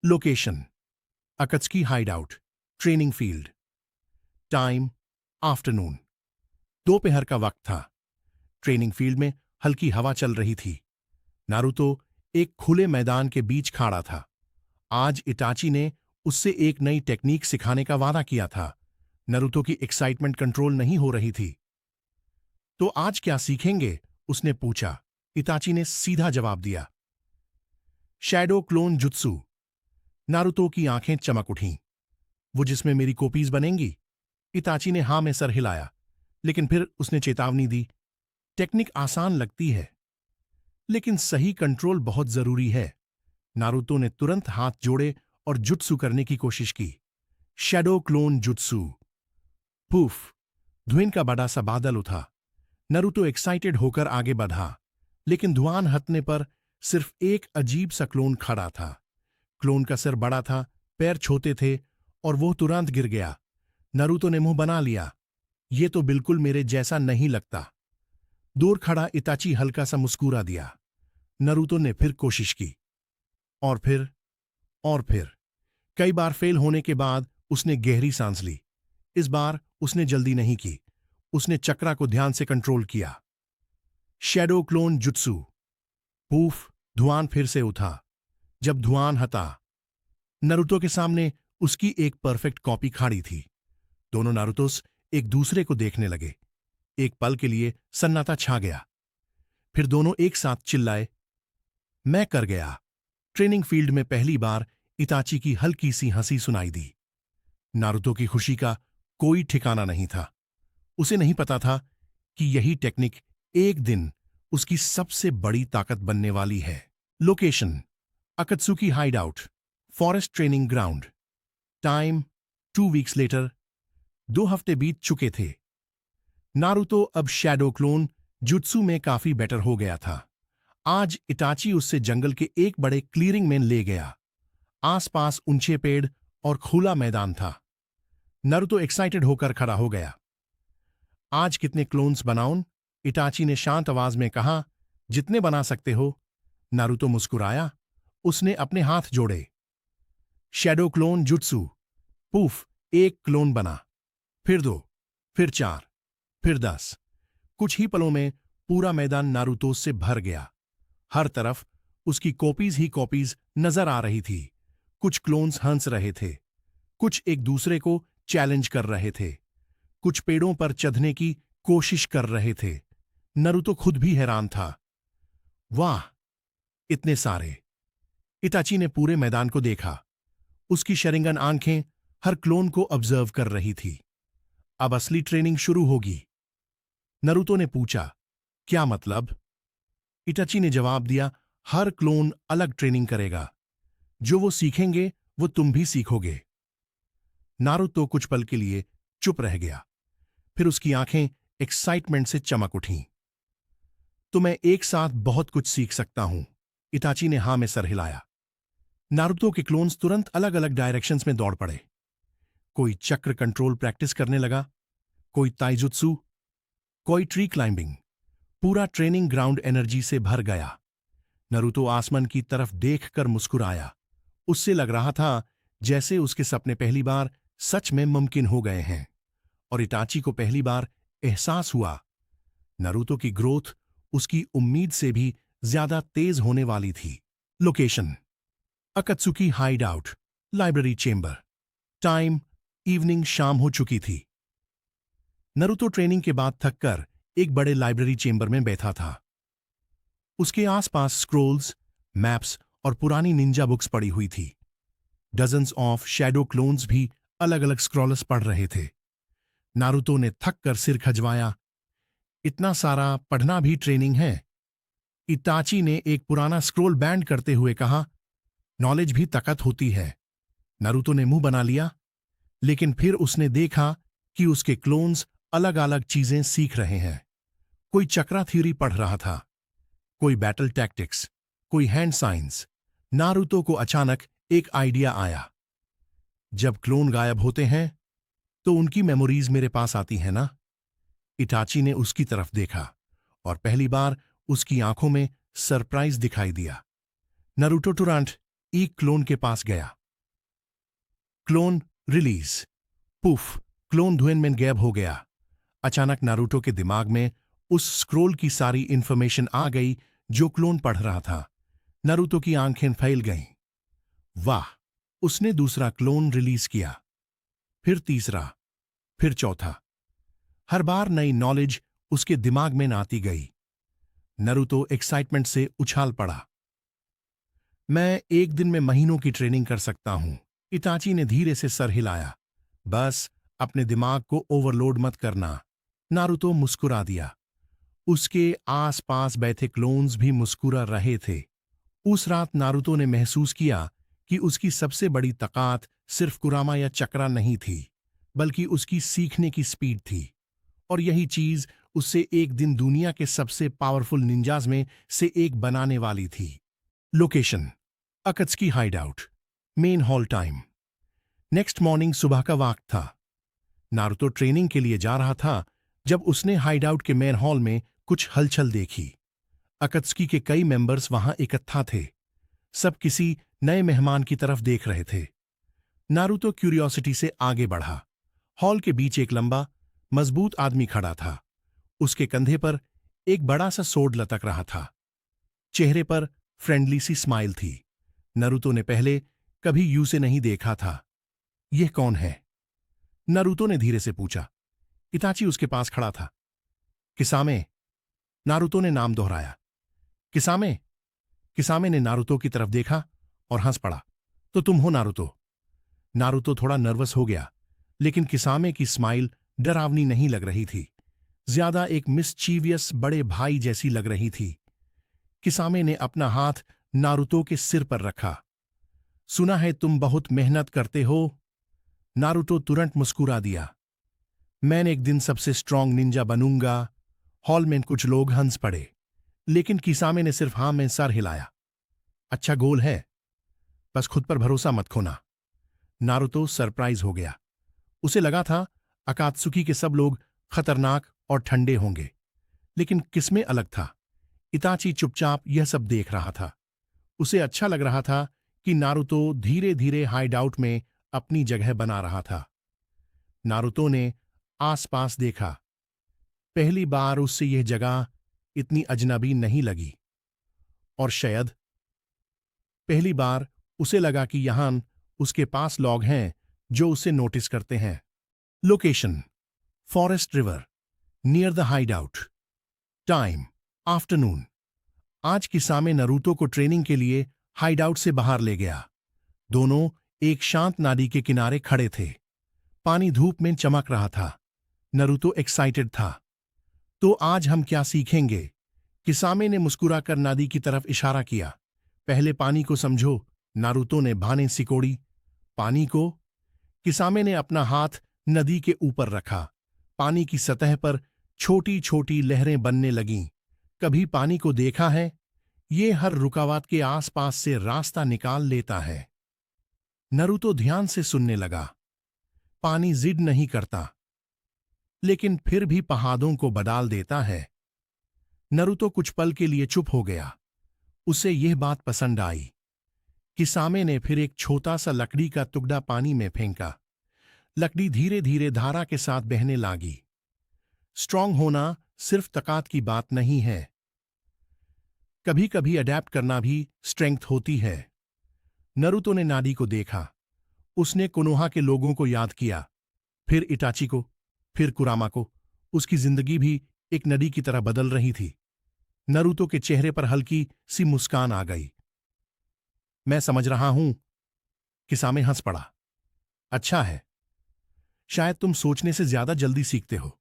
Location Akatsuki hideout, training field. Time afternoon, दोपहर का वक्त था। ट्रेनिंग फील्ड में हल्की हवा चल रही थी। नारुतो एक खुले मैदान के बीच खड़ा था। आज इटाची ने उससे एक नई टेक्निक सिखाने का वादा किया था। नारुतो की एक्साइटमेंट कंट्रोल नहीं हो रही थी। तो आज क्या सीखेंगे? उसने पूछा। इताची ने सीधा जवाब दिया, शैडो क्लोन जुत्सु। नारुतो की आंखें चमक उठीं। वो जिसमें मेरी कॉपीज बनेंगी? इताची ने हां में सर हिलाया, लेकिन फिर उसने चेतावनी दी, टेक्निक आसान लगती है, लेकिन सही कंट्रोल बहुत जरूरी है। नारुतो ने तुरंत हाथ जोड़े और जुत्सु करने की कोशिश की। Shadow clone jutsu. पूफ, धुएं का बड़ा सा बादल उठा। नारुतो एक्साइटेड होकर आगे बढ़ा, लेकिन धुआं हटने पर सिर्फ एक अजीब सा क्लोन खड़ा था। क्लोन का सिर बड़ा था, पैर छोटे थे और वो तुरंत गिर गया। नारुतो ने मुंह बना लिया। ये तो बिल्कुल मेरे जैसा नहीं लगता। दूर खड़ा इताची हल्का सा मुस्कुरा दिया। नारुतो ने फिर कोशिश की, और फिर कई बार फेल होने के बाद उसने गहरी सांस ली। इस बार उसने जल्दी नहीं की। उसने चक्रा को ध्यान से कंट्रोल किया। Shadow clone jutsu. पूफ, धुआं फिर से उठा। जब धुआं हटा, नारुतो के सामने उसकी एक परफेक्ट कॉपी खड़ी थी। दोनों नारुतोस एक दूसरे को देखने लगे। एक पल के लिए सन्नाटा छा गया। फिर दोनों एक साथ चिल्लाए, मैं कर गया। ट्रेनिंग फील्ड में पहली बार इताची की हल्की सी हंसी सुनाई दी। नारुतो की खुशी का कोई ठिकाना नहीं था। उसे नहीं पता था कि यही टेक्निक एक दिन उसकी सबसे बड़ी ताकत बनने वाली है। Location Akatsuki hideout, forest training ground. Time 2 weeks later. 2 हफ्ते बीत चुके थे। नारुतो अब शैडो क्लोन जुत्सु में काफी बेटर हो गया था। आज इटाची उससे जंगल के एक बड़े क्लीयरिंग में ले गया। आसपास ऊंचे पेड़ और खुला मैदान था। नारुतो एक्साइटेड होकर खड़ा हो गया। आज कितने क्लोन्स बनाऊं? इटाची ने शांत आवाज में कहा, जितने बना सकते हो। नारुतो मुस्कुराया। उसने अपने हाथ जोड़े। Shadow clone jutsu. Poof, 1 clone बना, फिर 2, फिर 4, फिर 10। कुछ ही पलों में पूरा मैदान नारुतो से भर गया। हर तरफ उसकी कॉपीज ही कॉपीज नजर आ रही थी। कुछ क्लोन्स हंस रहे थे, कुछ एक दूसरे को चैलेंज कर रहे थे, कुछ पेड़ों पर चढ़ने की कोशिश कर रहे थे। नारुतो खुद भी हैरान था। वाह, इतने सारे! इताची ने पूरे मैदान को देखा। उसकी शरिंगन आंखें हर क्लोन को ऑब्जर्व कर रही थी। अब असली ट्रेनिंग शुरू होगी। नारुतो ने पूछा, क्या मतलब? इटाची ने जवाब दिया, हर क्लोन अलग ट्रेनिंग करेगा। जो वो सीखेंगे वो तुम भी सीखोगे। नारुतो कुछ पल के लिए चुप रह गया। फिर उसकी आंखें एक्साइटमेंट से चमक उठीं। तो मैं एक साथ बहुत कुछ सीख सकता हूं। इताची ने हां में सर हिलाया। नारुतो के क्लोन्स तुरंत अलग अलग डायरेक्शंस में दौड़ पड़े। कोई चक्र कंट्रोल प्रैक्टिस करने लगा, कोई ताइजुत्सु, कोई ट्री क्लाइंबिंग। पूरा ट्रेनिंग ग्राउंड एनर्जी से भर गया। नारुतो आसमान की तरफ देखकर मुस्कुराया। उससे लग रहा था जैसे उसके सपने पहली बार सच में मुमकिन हो गए हैं। और इटाची को पहली बार एहसास हुआ, नारुतो की ग्रोथ उसकी उम्मीद से भी ज्यादा तेज होने वाली थी। Location Akatsuki hideout, library chamber. Time evening, शाम हो चुकी थी। नारुतो ट्रेनिंग के बाद थककर एक बड़े लाइब्रेरी चेंबर में बैठा था। उसके आसपास स्क्रोल्स, मैप्स और पुरानी निंजा बुक्स पड़ी हुई थी। डजन्स ऑफ शैडो क्लोन्स भी अलग अलग स्क्रॉल्स पढ़ रहे थे। नारुतो ने थक कर सिर खजवाया। इतना सारा पढ़ना भी ट्रेनिंग है? इताची ने एक पुराना स्क्रोल बैंड करते हुए कहा, नॉलेज भी ताकत होती है। नारुतो ने मुंह बना लिया, लेकिन फिर उसने देखा कि उसके क्लोन्स अलग अलग चीजें सीख रहे हैं। कोई चक्रा थ्योरी पढ़ रहा था, कोई बैटल टैक्टिक्स, कोई हैंड साइंस। नारुतो को अचानक एक आइडिया आया। जब क्लोन गायब होते हैं तो उनकी मेमोरीज मेरे पास आती है ना? इटाची ने उसकी तरफ देखा और पहली बार उसकी आंखों में सरप्राइज दिखाई दिया। नारुतो तुरंत एक क्लोन के पास गया। Clone release. पुफ, क्लोन धुएं में गैब हो गया। अचानक नारुतो के दिमाग में उस स्क्रोल की सारी इंफॉर्मेशन आ गई जो क्लोन पढ़ रहा था। नारुतो की आंखें फैल गईं। वाह! उसने दूसरा क्लोन रिलीज किया, फिर तीसरा, फिर चौथा। हर बार नई नॉलेज उसके दिमाग में आती गई। नारुतो एक्साइटमेंट से उछाल पड़ा। मैं एक दिन में महीनों की ट्रेनिंग कर सकता हूं। इताची ने धीरे से सर हिलाया। बस अपने दिमाग को ओवरलोड मत करना। नारुतो मुस्कुरा दिया। उसके आसपास बैठे क्लोन्स भी मुस्कुरा रहे थे। उस रात नारुतो ने महसूस किया कि उसकी सबसे बड़ी ताकत सिर्फ कुरामा या चक्रा नहीं थी, बल्कि उसकी सीखने की स्पीड थी। और यही चीज उससे एक दिन दुनिया के सबसे पावरफुल निंजाज में से एक बनाने वाली थी। Location: Akatsuki hideout, main hall time. Next morning सुबह का वक्त था। नारुतो ट्रेनिंग के लिए जा रहा था जब उसने हाइडआउट के मेन हॉल में कुछ हलचल देखी। अकत्सुकी के कई मेंबर्स वहां इकट्ठा थे। सब किसी नए मेहमान की तरफ देख रहे थे। नारुतो क्यूरियोसिटी से आगे बढ़ा। हॉल के बीच एक लंबा, मजबूत आदमी खड़ा था। उसके कंधे पर एक बड़ा सा सोर्ड लटक रहा था। चेहरे पर फ्रेंडली सी स्माइल थी। नारुतो ने पहले कभी यूसे नहीं देखा था। यह कौन है? नारुतो ने धीरे से पूछा। इताची उसके पास खड़ा था। किसामे। नारुतो ने नाम दोहराया। किसामे। किसामे ने नारुतो की तरफ देखा और हंस पड़ा। तो तुम हो नारुतो? नारुतो थोड़ा नर्वस हो गया, लेकिन किसामे की स्माइल डरावनी नहीं लग रही थी, ज्यादा एक मिसचीवियस बड़े भाई जैसी लग रही थी। किसामे ने अपना हाथ नारुतो के सिर पर रखा। सुना है तुम बहुत मेहनत करते हो। नारुतो तुरंत मुस्कुरा दिया। मैं एक दिन सबसे स्ट्रांग निंजा बनूंगा। हॉल में कुछ लोग हंस पड़े, लेकिन किसामे ने सिर्फ हां में सर हिलाया। अच्छा गोल है, बस खुद पर भरोसा मत खोना। नारुतो सरप्राइज हो गया। उसे लगा था अकात्सुकी के सब लोग खतरनाक और ठंडे होंगे, लेकिन किसमें अलग था। इताची चुपचाप यह सब देख रहा था। उसे अच्छा लग रहा था कि नारुतो धीरे धीरे हाइडआउट में अपनी जगह बना रहा था। नारुतो ने आसपास देखा। पहली बार उससे यह जगह इतनी अजनबी नहीं लगी, और शायद पहली बार उसे लगा कि यहां उसके पास लोग हैं जो उसे नोटिस करते हैं। Location: forest river, near the hideout. Time: afternoon. आज किसामे नारुतो को ट्रेनिंग के लिए हाइडआउट से बाहर ले गया। दोनों एक शांत नदी के किनारे खड़े थे। पानी धूप में चमक रहा था। नारुतो एक्साइटेड था। तो आज हम क्या सीखेंगे? किसामे ने मुस्कुराकर नदी की तरफ इशारा किया। पहले पानी को समझो। नारुतो ने बाहें सिकोड़ी। पानी को? किसामे ने अपना हाथ नदी के ऊपर रखा। पानी की सतह पर छोटी छोटी लहरें बनने लगीं। कभी पानी को देखा है? ये हर रुकावट के आसपास से रास्ता निकाल लेता है। नारुतो ध्यान से सुनने लगा। पानी जिद नहीं करता, लेकिन फिर भी पहाड़ों को बदल देता है। नारुतो कुछ पल के लिए चुप हो गया। उसे यह बात पसंद आई। किसामे ने फिर एक छोटा सा लकड़ी का टुकड़ा पानी में फेंका। लकड़ी धीरे धीरे धारा के साथ बहने लगी। स्ट्रांग होना सिर्फ ताकत की बात नहीं है, कभी कभी अडेप्ट करना भी स्ट्रेंथ होती है। नारुतो ने नदी को देखा। उसने कोनोहा के लोगों को याद किया, फिर इटाची को, फिर कुरामा को। उसकी जिंदगी भी एक नदी की तरह बदल रही थी। नारुतो के चेहरे पर हल्की सी मुस्कान आ गई। मैं समझ रहा हूं। किसामे हंस पड़ा। अच्छा है, शायद तुम सोचने से ज्यादा जल्दी सीखते हो।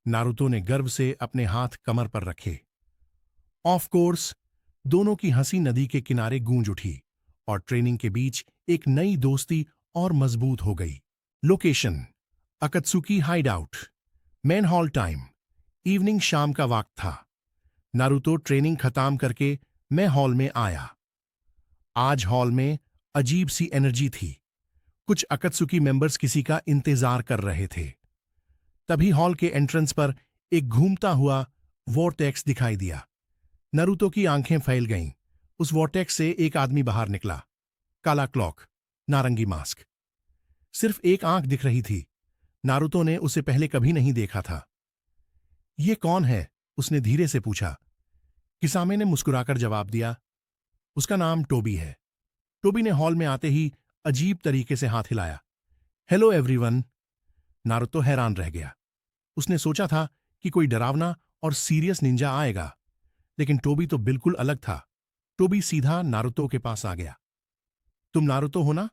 नारुतो ने गर्व से अपने हाथ कमर पर रखे। Of course. दोनों की हंसी नदी के किनारे गूंज उठी, और ट्रेनिंग के बीच एक नई दोस्ती और मजबूत हो गई। Location: Akatsuki hideout, main hall time. Evening शाम का वक्त था। नारुतो ट्रेनिंग खत्म करके मैं हॉल में आया। आज हॉल में अजीब सी एनर्जी थी। कुछ अकत्सुकी मेंबर्स किसी का इंतजार कर रहे थे। तभी हॉल के एंट्रेंस पर एक घूमता हुआ वॉर्टेक्स दिखाई दिया। नारुतो की आंखें फैल गईं। उस वॉर्टेक्स से एक आदमी बाहर निकला। काला क्लॉक, नारंगी मास्क। सिर्फ एक आंख दिख रही थी। नारुतो ने उसे पहले कभी नहीं देखा था। ये कौन है? उसने धीरे से पूछा। किसामे ने मुस्कुराकर जवाब दिया, उसका नाम टोबी है। टोबी ने हॉल में आते ही अजीब तरीके से हाथ हिलाया। Hello everyone. नारुतो हैरान रह गया। उसने सोचा था कि कोई डरावना और सीरियस निंजा आएगा, लेकिन टोबी तो बिल्कुल अलग था। टोबी सीधा नारुतो के पास आ गया। तुम नारुतो हो ना?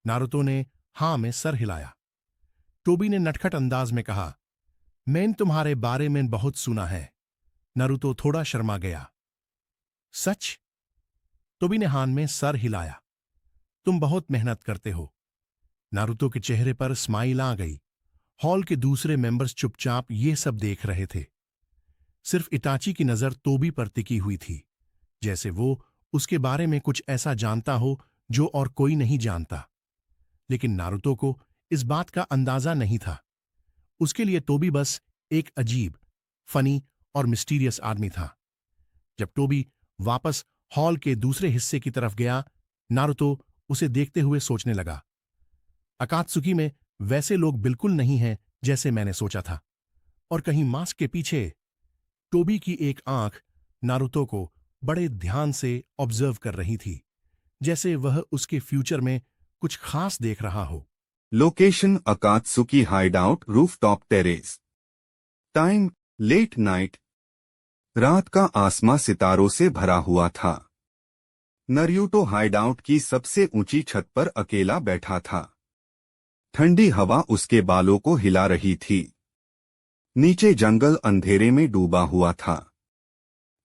नारुतो ने हां में सर हिलाया। टोबी ने नटखट अंदाज में कहा, मैंने तुम्हारे बारे में बहुत सुना है। नारुतो थोड़ा शर्मा गया। सच? टोबी ने हां में सर हिलाया। तुम बहुत मेहनत करते हो। नारुतो के चेहरे पर स्माइल आ गई। हॉल के दूसरे मेंबर्स चुपचाप ये सब देख रहे थे। सिर्फ इताची की नजर टोबी पर टिकी हुई थी, जैसे वो उसके बारे में कुछ ऐसा जानता हो जो और कोई नहीं जानता। लेकिन नारुतो को इस बात का अंदाजा नहीं था। उसके लिए टोबी बस एक अजीब, फनी और मिस्टीरियस आदमी था। जब टोबी वापस हॉल के दूसरे हिस्से की तरफ गया, नारुतो उसे देखते हुए सोचने लगा, अकात्सुकी में वैसे लोग बिल्कुल नहीं हैं जैसे मैंने सोचा था। और कहीं मास्क के पीछे टोबी की एक आंख नारुतो को बड़े ध्यान से ऑब्जर्व कर रही थी, जैसे वह उसके फ्यूचर में कुछ खास देख रहा हो। Location Akatsuki hideout, rooftop terrace. Time late night. रात का आसमां सितारों से भरा हुआ था। नरूटो हाइडआउट की सबसे ऊंची छत पर अकेला बैठा था। ठंडी हवा उसके बालों को हिला रही थी। नीचे जंगल अंधेरे में डूबा हुआ था।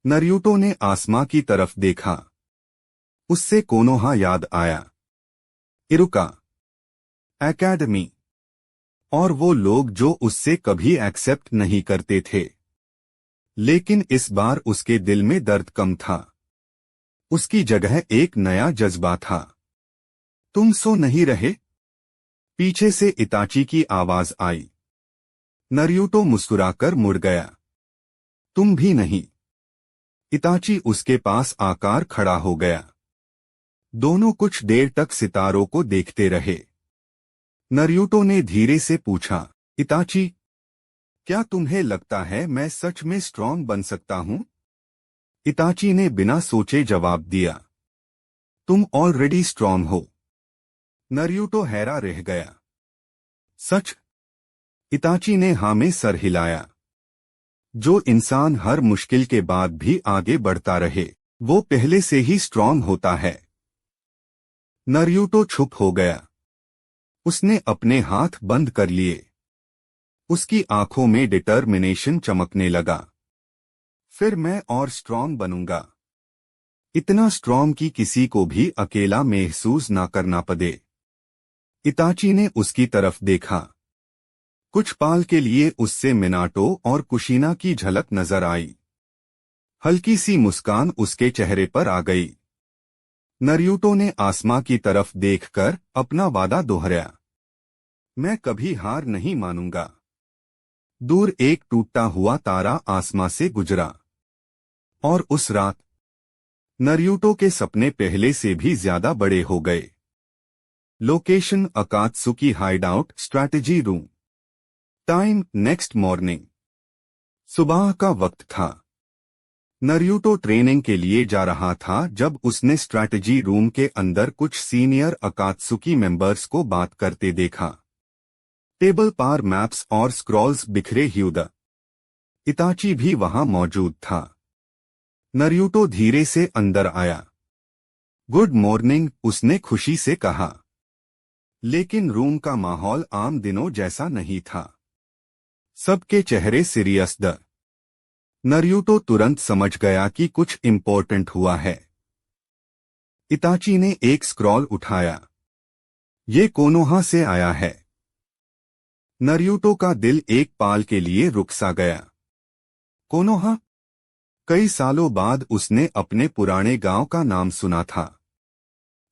नरूटो ने आसमां की तरफ देखा। उससे कोनोहा याद आया। इरुका एकेडमी और वो लोग जो उससे कभी एक्सेप्ट नहीं करते थे। लेकिन इस बार उसके दिल में दर्द कम था। उसकी जगह एक नया जज्बा था। तुम सो नहीं रहे? पीछे से इताची की आवाज आई। नरूटो मुस्कुराकर मुड़ गया। तुम भी नहीं। इताची उसके पास आकर खड़ा हो गया। दोनों कुछ देर तक सितारों को देखते रहे। नरूटो ने धीरे से पूछा, इताची, क्या तुम्हें लगता है मैं सच में स्ट्रांग बन सकता हूं? इताची ने बिना सोचे जवाब दिया, तुम ऑलरेडी स्ट्रांग हो। नरूटो हैरा रह गया। सच? इताची ने हाँ में सर हिलाया। जो इंसान हर मुश्किल के बाद भी आगे बढ़ता रहे, वो पहले से ही स्ट्रांग होता है। नरूटो चुप हो गया। उसने अपने हाथ बंद कर लिए। उसकी आंखों में डिटर्मिनेशन चमकने लगा। फिर मैं और स्ट्रांग बनूंगा। इतना स्ट्रांग कि किसी को भी अकेला महसूस ना करना पड़े। इताची ने उसकी तरफ देखा। कुछ पाल के लिए उससे मिनाटो और कुशीना की झलक नजर आई। हल्की सी मुस्कान उसके चेहरे पर आ गई। नरूटो ने आसमां की तरफ देखकर अपना वादा दोहराया, मैं कभी हार नहीं मानूंगा। दूर एक टूटता हुआ तारा आसमां से गुजरा। और उस रात नरूटो के सपने पहले से भी ज्यादा बड़े हो गए। Location Akatsuki hideout, strategy room. Time next morning. सुबह का वक्त था। नरूटो ट्रेनिंग के लिए जा रहा था जब उसने स्ट्रैटेजी रूम के अंदर कुछ सीनियर अकात्सुकी मेंबर्स को बात करते देखा। टेबल पर मैप्स और स्क्रॉल्स बिखरे हुए। इताची भी वहां मौजूद था। नरूटो धीरे से अंदर आया। गुड मॉर्निंग, उसने खुशी से कहा। लेकिन रूम का माहौल आम दिनों जैसा नहीं था। सबके चेहरे सीरियस थे। नरूटो तुरंत समझ गया कि कुछ इम्पोर्टेंट हुआ है। इताची ने एक स्क्रॉल उठाया। ये कोनोहा से आया है। नरूटो का दिल एक पाल के लिए रुक सा गया। कोनोहा? कई सालों बाद उसने अपने पुराने गांव का नाम सुना था।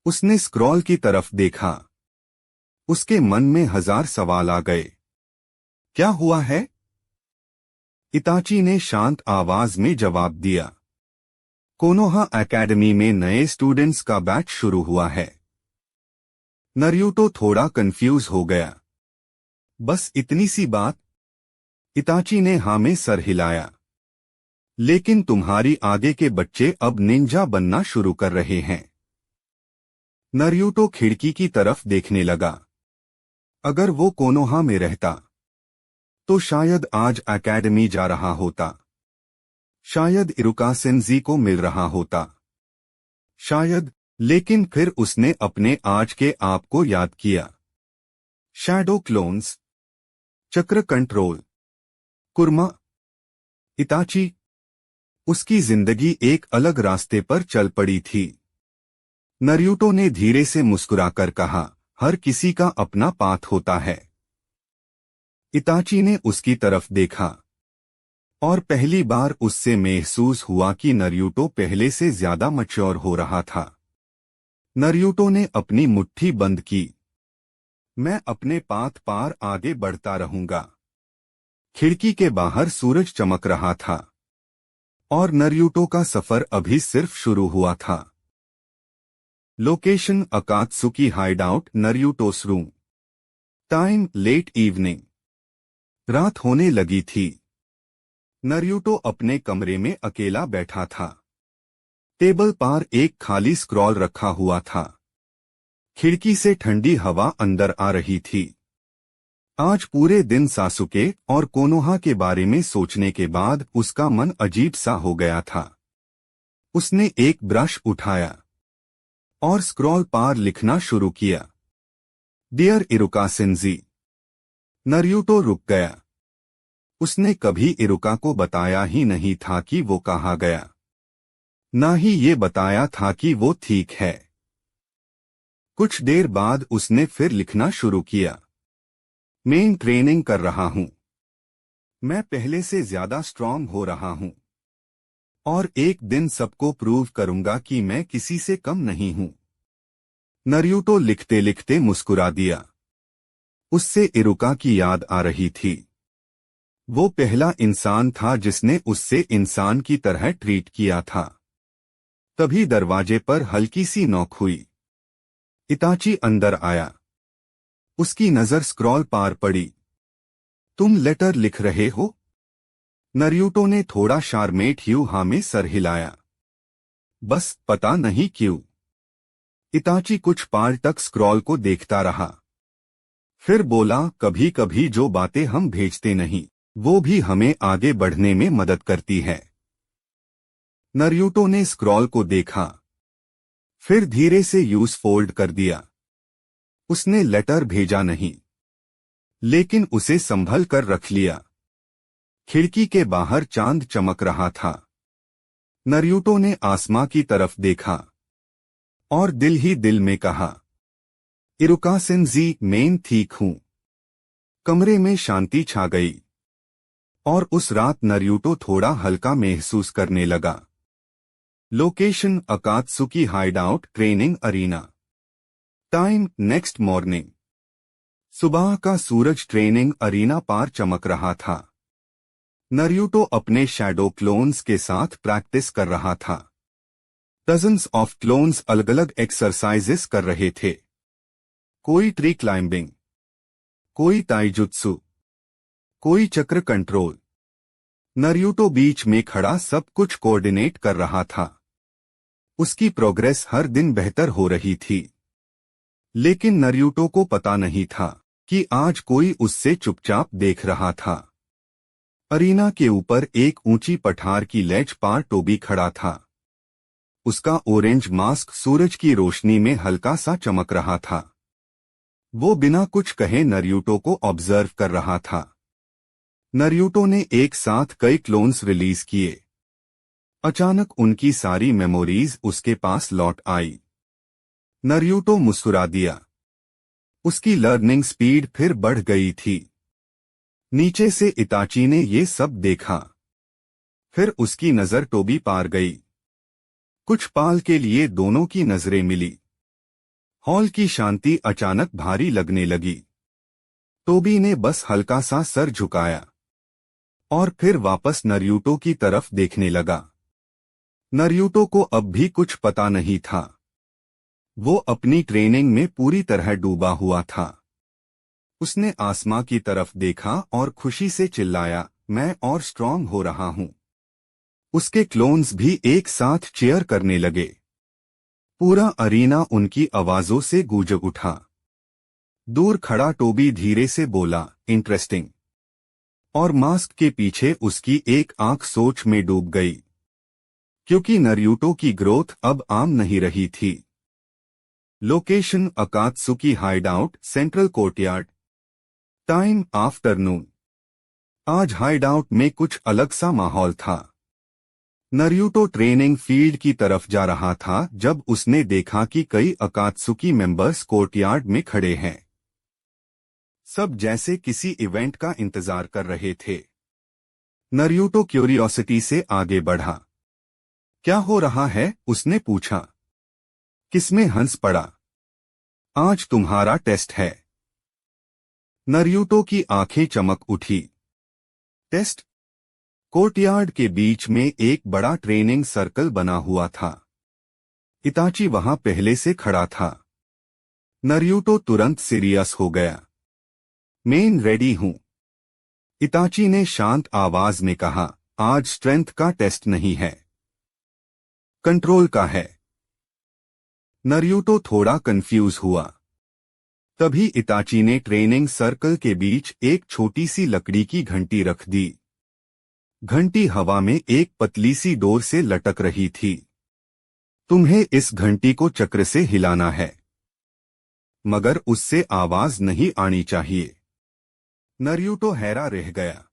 उसने स्क्रॉल की तरफ देखा। उसके मन में हजार सवाल आ गए। क्या हुआ है? इताची ने शांत आवाज में जवाब दिया, कोनोहा एकेडमी में नए स्टूडेंट्स का बैच शुरू हुआ है। नरूटो थोड़ा कंफ्यूज हो गया। बस इतनी सी बात? इताची ने हाँ में सर हिलाया। लेकिन तुम्हारी आगे के बच्चे अब निंजा बनना शुरू कर रहे हैं। नरूटो खिड़की की तरफ देखने लगा। अगर वो कोनोहा में रहता तो शायद आज एकेडमी जा रहा होता, शायद इरुका सेंजी को मिल रहा होता, शायद। लेकिन फिर उसने अपने आज के आप को याद किया। शैडो क्लोन्स, चक्र कंट्रोल, कुर्मा, इताची। उसकी जिंदगी एक अलग रास्ते पर चल पड़ी थी। नरूटो ने धीरे से मुस्कुराकर कहा, हर किसी का अपना पाथ होता है। इताची ने उसकी तरफ देखा और पहली बार उससे महसूस हुआ कि नरूटो पहले से ज्यादा मैच्योर हो रहा था। नरूटो ने अपनी मुट्ठी बंद की। मैं अपने पाथ पार आगे बढ़ता रहूंगा। खिड़की के बाहर सूरज चमक रहा था और नरूटो का सफर अभी सिर्फ शुरू हुआ था। Location Akatsuki hideout, Naruto's room. Time late evening. रात होने लगी थी। नरूटो अपने कमरे में अकेला बैठा था। टेबल पर एक खाली स्क्रॉल रखा हुआ था। खिड़की से ठंडी हवा अंदर आ रही थी। आज पूरे दिन सासुके और कोनोहा के बारे में सोचने के बाद उसका मन अजीब सा हो गया था। उसने एक ब्रश उठाया और स्क्रॉल पर लिखना शुरू किया। डियर इरुका सेंजी। नरूटो रुक गया। उसने कभी इरुका को बताया ही नहीं था कि वो कहाँ गया, ना ही ये बताया था कि वो ठीक है। कुछ देर बाद उसने फिर लिखना शुरू किया। मैं ट्रेनिंग कर रहा हूं। मैं पहले से ज्यादा स्ट्रांग हो रहा हूं और एक दिन सबको प्रूव करूंगा कि मैं किसी से कम नहीं हूं। नरूटो लिखते लिखते मुस्कुरा दिया। उससे इरुका की याद आ रही थी। वो पहला इंसान था जिसने उससे इंसान की तरह ट्रीट किया था। तभी दरवाजे पर हल्की सी नॉक हुई। इताची अंदर आया। उसकी नजर स्क्रॉल पार पड़ी। तुम लेटर लिख रहे हो? नरूटो ने थोड़ा शार्मेट हाँ में सर हिलाया। बस पता नहीं क्यों। इताची कुछ पार तक स्क्रॉल को देखता रहा। फिर बोला, कभी कभी जो बातें हम भेजते नहीं वो भी हमें आगे बढ़ने में मदद करती है। नरूटो ने स्क्रॉल को देखा, फिर धीरे से यूज फोल्ड कर दिया। उसने लेटर भेजा नहीं, लेकिन उसे संभल कर रख लिया। खिड़की के बाहर चांद चमक रहा था। नरूटो ने आसमां की तरफ देखा और दिल ही दिल में कहा, इरुका सेंजी, मैं ठीक हूं। कमरे में शांति छा गई और उस रात नरूटो थोड़ा हल्का महसूस करने लगा। Location Akatsuki hideout, training arena. Time next morning. सुबह का सूरज ट्रेनिंग अरीना पार चमक रहा था। नरूटो अपने शैडो क्लोन्स के साथ प्रैक्टिस कर रहा था। डजन्स ऑफ क्लोन्स अलग अलग एक्सरसाइजेस कर रहे थे। कोई ट्री क्लाइंबिंग, कोई ताइजुत्सु, कोई चक्र कंट्रोल। नरूटो बीच में खड़ा सब कुछ कोऑर्डिनेट कर रहा था। उसकी प्रोग्रेस हर दिन बेहतर हो रही थी, लेकिन नरूटो को पता नहीं था कि आज कोई उससे चुपचाप देख रहा था। अरीना के ऊपर एक ऊंची पठार की लेज पर टोबी खड़ा था। उसका ऑरेंज मास्क सूरज की रोशनी में हल्का सा चमक रहा था। वो बिना कुछ कहे नरूटो को ऑब्जर्व कर रहा था। नरूटो ने एक साथ कई क्लोन्स रिलीज किए। अचानक उनकी सारी मेमोरीज उसके पास लौट आई। नरूटो मुस्कुरा दिया। उसकी लर्निंग स्पीड फिर बढ़ गई थी। नीचे से इताची ने ये सब देखा। फिर उसकी नजर टोबी पार गई। कुछ पाल के लिए दोनों की नजरें मिली। हॉल की शांति अचानक भारी लगने लगी। टोबी ने बस हल्का सा सर झुकाया और फिर वापस नरूटो की तरफ देखने लगा। नरूटो को अब भी कुछ पता नहीं था। वो अपनी ट्रेनिंग में पूरी तरह डूबा हुआ था। उसने आसमां की तरफ देखा और खुशी से चिल्लाया, मैं और स्ट्रांग हो रहा हूं। उसके क्लोन्स भी एक साथ चीयर करने लगे। पूरा अरीना उनकी आवाजों से गूंज उठा। दूर खड़ा टोबी धीरे से बोला, इंटरेस्टिंग। और मास्क के पीछे उसकी एक आंख सोच में डूब गई, क्योंकि नरूटो की ग्रोथ अब आम नहीं रही थी। Location Akatsuki hideout, central courtyard. Time afternoon. आज हाइडआउट में कुछ अलग सा माहौल था। नरूटो ट्रेनिंग फील्ड की तरफ जा रहा था जब उसने देखा कि कई अकात्सुकी मेंबर्स कोर्टयार्ड में खड़े हैं। सब जैसे किसी इवेंट का इंतजार कर रहे थे। नरूटो क्यूरियोसिटी से आगे बढ़ा। क्या हो रहा है? उसने पूछा। किसमें हंस पड़ा? आज तुम्हारा टेस्ट है। नरूटो की आंखें चमक उठी। टेस्ट? कोर्टयार्ड के बीच में एक बड़ा ट्रेनिंग सर्कल बना हुआ था। इताची वहां पहले से खड़ा था। नरूटो तुरंत सीरियस हो गया। मैं रेडी हूं, इताची ने शांत आवाज में कहा। आज स्ट्रेंथ का टेस्ट नहीं है, कंट्रोल का है। नरूटो थोड़ा कंफ्यूज हुआ। तभी इताची ने ट्रेनिंग सर्कल के बीच एक छोटी सी लकड़ी की घंटी रख दी। घंटी हवा में एक पतली सी डोर से लटक रही थी। तुम्हें इस घंटी को चक्र से हिलाना है, मगर उससे आवाज नहीं आनी चाहिए। नरूटो हैरा रह गया।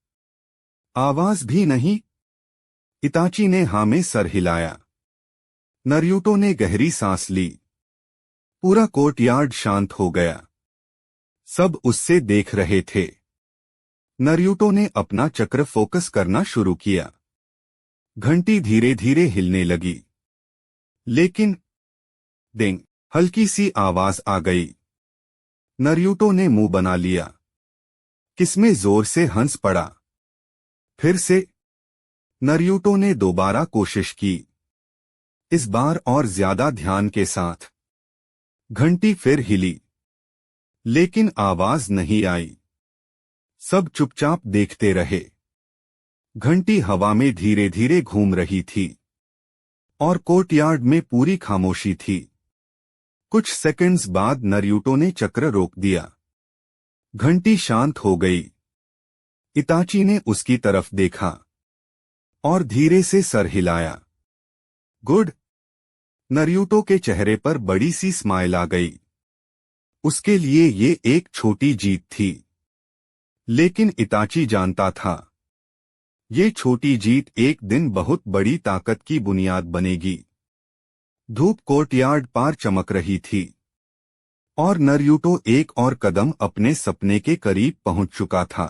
आवाज भी नहीं? इताची ने हाँ में सर हिलाया। नरूटो ने गहरी सांस ली। पूरा कोर्टयार्ड शांत हो गया। सब उससे देख रहे थे। नरूटो ने अपना चक्र फोकस करना शुरू किया। घंटी धीरे धीरे हिलने लगी। लेकिन डिंग, हल्की सी आवाज आ गई। नरूटो ने मुंह बना लिया। किसमें जोर से हंस पड़ा। फिर से। नरूटो ने दोबारा कोशिश की, इस बार और ज्यादा ध्यान के साथ। घंटी फिर हिली, लेकिन आवाज नहीं आई। सब चुपचाप देखते रहे। घंटी हवा में धीरे धीरे घूम रही थी और कोर्टयार्ड में पूरी खामोशी थी। कुछ सेकंड्स बाद नरूटो ने चक्र रोक दिया। घंटी शांत हो गई। इताची ने उसकी तरफ देखा और धीरे से सर हिलाया। गुड। नरूटो के चेहरे पर बड़ी सी स्माइल आ गई। उसके लिए ये एक छोटी जीत थी, लेकिन इताची जानता था ये छोटी जीत एक दिन बहुत बड़ी ताकत की बुनियाद बनेगी। धूप कोर्टयार्ड पार चमक रही थी और नरूटो एक और कदम अपने सपने के करीब पहुंच चुका था।